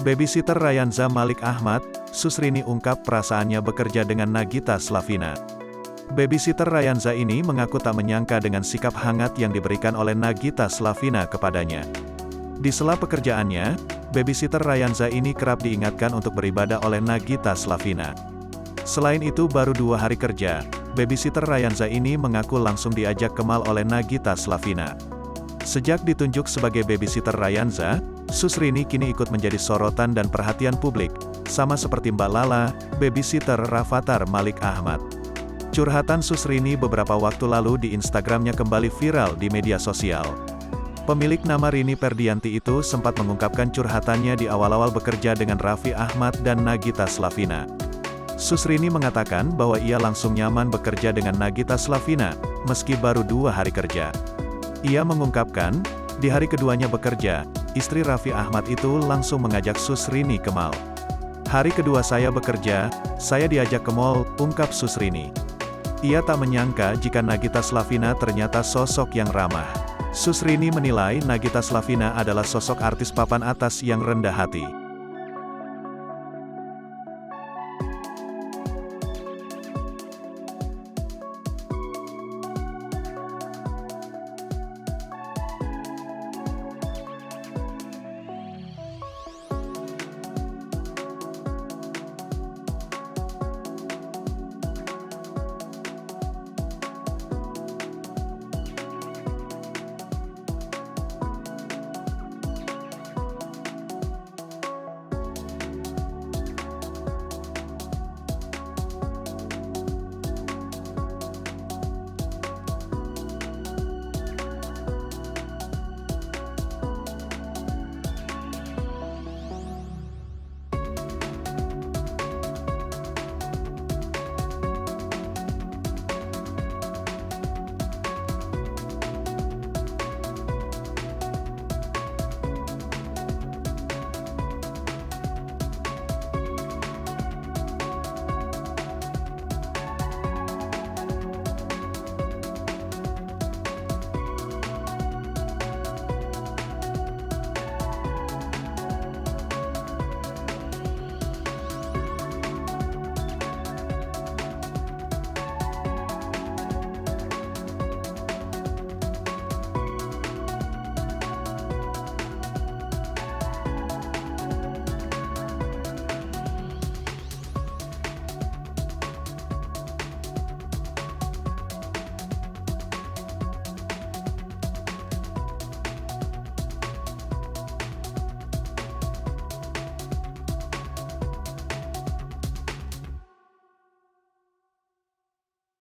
Babysitter Rayanza Malik Ahmad, Susrini ungkap perasaannya bekerja dengan Nagita Slavina. Babysitter Rayanza ini mengaku tak menyangka dengan sikap hangat yang diberikan oleh Nagita Slavina kepadanya. Di sela pekerjaannya, babysitter Rayanza ini kerap diingatkan untuk beribadah oleh Nagita Slavina. Selain itu baru 2 hari kerja, babysitter Rayanza ini mengaku langsung diajak ke mall oleh Nagita Slavina. Sejak ditunjuk sebagai babysitter Rayanza, Susrini kini ikut menjadi sorotan dan perhatian publik, sama seperti Mbak Lala, babysitter Rafathar Malik Ahmad. Curhatan Susrini beberapa waktu lalu di Instagramnya kembali viral di media sosial. Pemilik nama Rini Perdianti itu sempat mengungkapkan curhatannya di awal-awal bekerja dengan Raffi Ahmad dan Nagita Slavina. Susrini mengatakan bahwa ia langsung nyaman bekerja dengan Nagita Slavina, meski baru 2 hari kerja. Ia mengungkapkan, di hari keduanya bekerja, istri Raffi Ahmad itu langsung mengajak Susrini ke mall. Hari kedua saya bekerja, saya diajak ke mall, ungkap Susrini. Ia tak menyangka jika Nagita Slavina ternyata sosok yang ramah. Susrini menilai Nagita Slavina adalah sosok artis papan atas yang rendah hati.